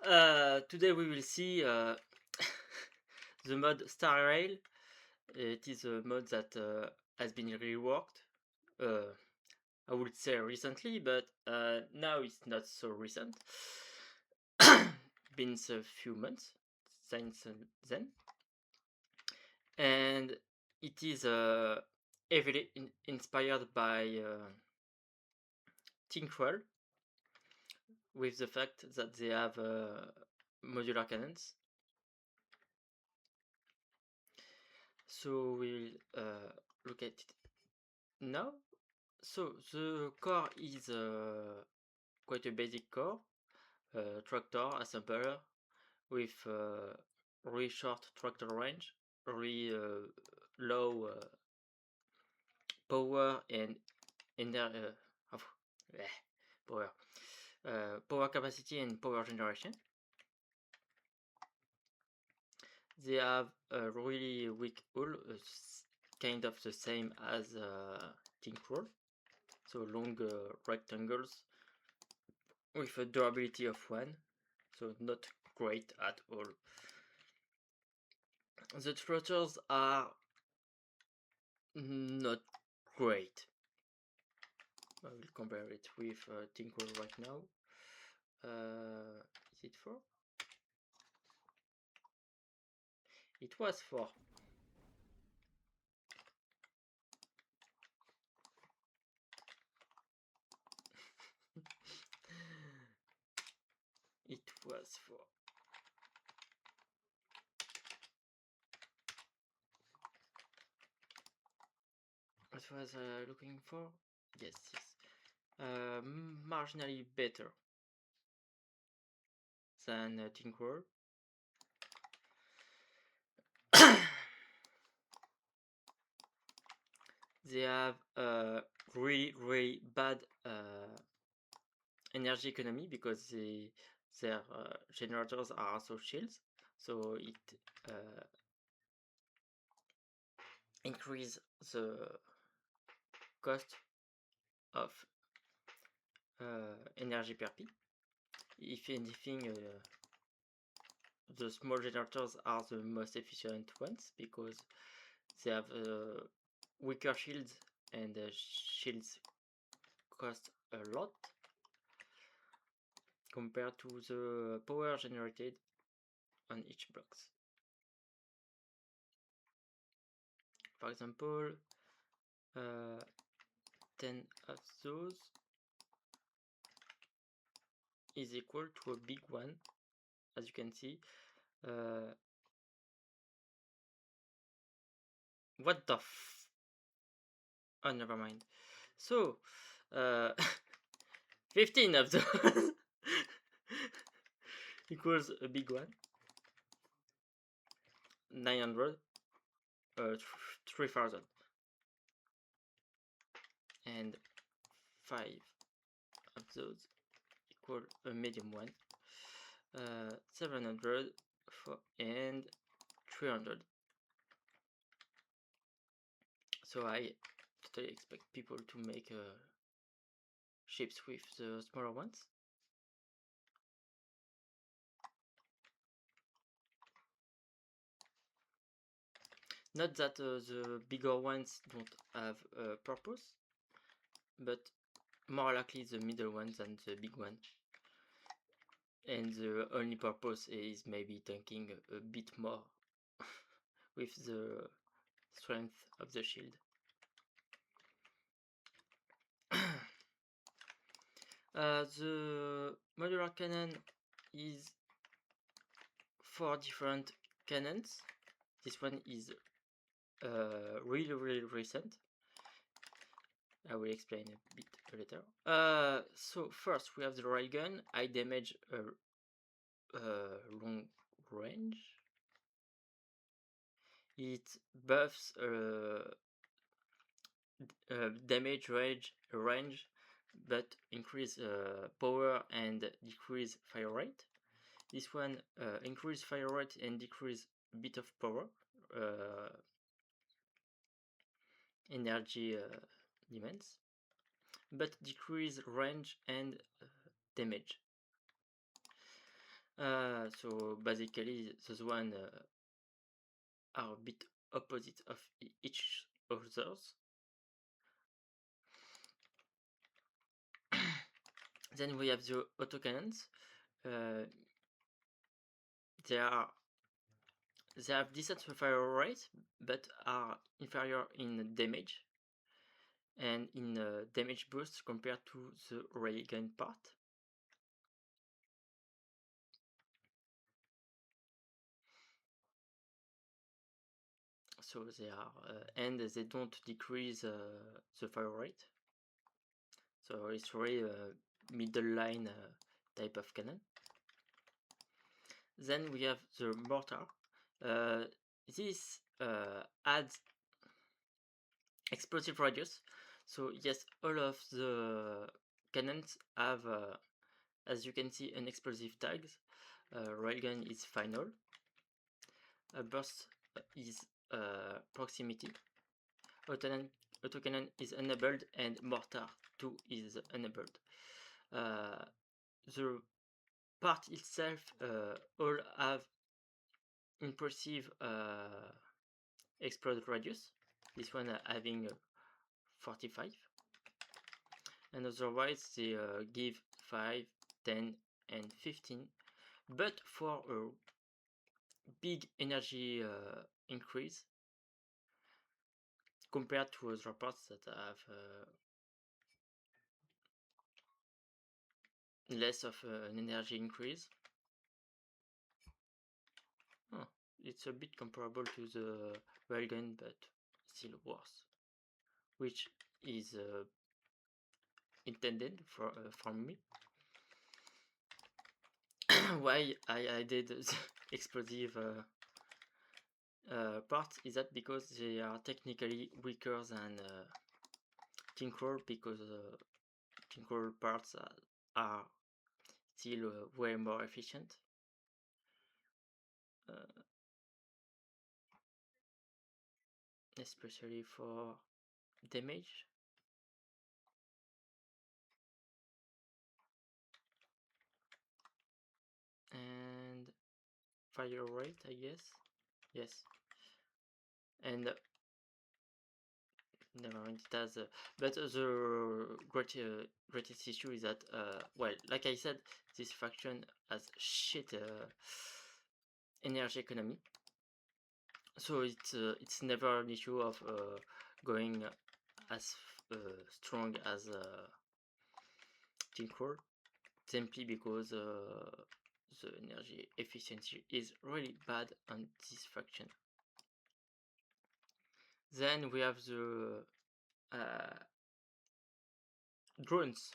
Today we will see the mod Starail. It is a mod that has been reworked. I would say recently, but now it's not so recent. Been a few months since then, and it is heavily inspired by Starail, with the fact that they have modular cannons. So we'll look at it now. So the core is quite a basic core, tractor assembler with really short tractor range, really low power and power power capacity and power generation. They have a really weak hull, kind of the same as Tinkerol, so long rectangles with a durability of 1, so not great at all. The thrusters are not great. I will compare it with Tinkerol right now. Is it 4? It was 4. It was 4. What was I looking for? Yes. Marginally better than Tinkerol. They have really bad energy economy because their generators are also shields, so it increase the cost of energy per P. If anything, the small generators are the most efficient ones because they have weaker shields, and shields cost a lot compared to the power generated on each blocks. For example, 10 of those is equal to a big one, as you can see. What the oh, never mind. So 15 of those equals a big one. 900, 3000, and 5 of those equal a medium one. 700 and 300. So I totally expect people to make ships with the smaller ones. Not that the bigger ones don't have a purpose, but more likely the middle one than the big one. And the only purpose is maybe tanking a bit more with the strength of the shield. The modular cannon is 4 different cannons. This one is really recent. I will explain a bit later. So first we have the railgun. I damage long range. It buffs damage range, but increase power and decrease fire rate. This one increase fire rate and decrease a bit of power, energy demands, but decrease range and damage. So basically those one are a bit opposite of each others. Then we have the autocannons. They have decent fire rate, but are inferior in damage and in damage boost compared to the railgun part. So they are, and they don't decrease the fire rate. So it's really a middle line type of cannon. Then we have the mortar. This adds explosive radius. So yes, all of the cannons have, as you can see, an explosive tags. Railgun is final. Burst is proximity. Autocannon is enabled, and mortar 2 is enabled. The part itself all have impressive explode radius. This one having 45, and otherwise they give 5, 10, and 15. But for a big energy increase compared to other parts that have less of an energy increase. Oh, it's a bit comparable to the railgun, but still worse, which is intended from me. Why I did the explosive part is that because they are technically weaker than Tinker, because Tinker parts are still way more efficient. Especially for damage. And fire rate, I guess. Yes. And never mind, it has. But the greatest issue is that, well, like I said, this faction has shit energy economy. So it's never an issue of going as strong as Tinker, simply because the energy efficiency is really bad on this faction. Then we have the drones.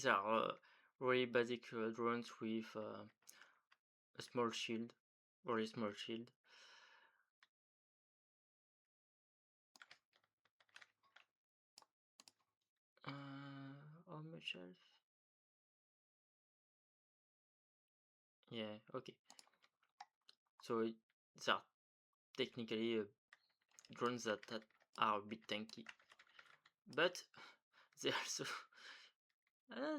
They are really basic drones with a small shield, very small shield. How much health? Yeah, okay. So they are technically drones that are a bit tanky, but they also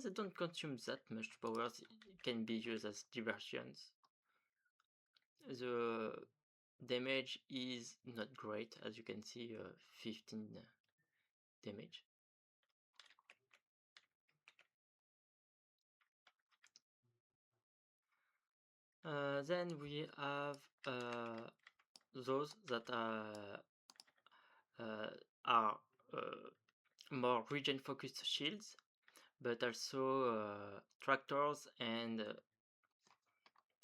they don't consume that much power. It can be used as diversions. The damage is not great, as you can see, 15 damage. Then we have those that are more region focused shields, but also tractors and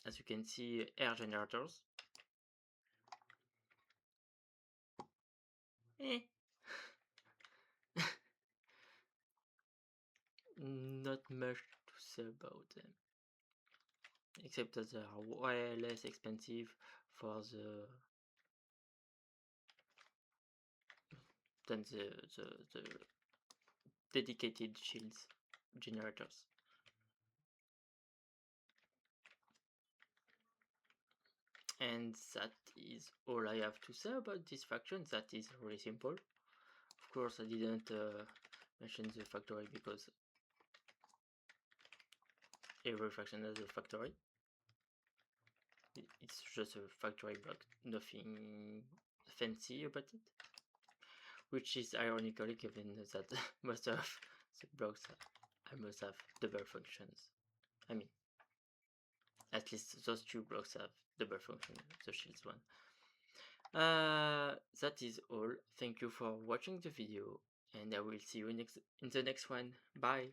as you can see, air generators. Not much to say about them, except that they are way less expensive for than the dedicated shields generators. And that is all I have to say about this faction. That is really simple. Of course, I didn't mention the factory because every faction has a factory. It's just a factory block, nothing fancy about it. Which is ironically given that most of the blocks almost have double functions. I mean, at least those two blocks have double function, the shields one. That is all. Thank you for watching the video, and I will see you in the next one. Bye!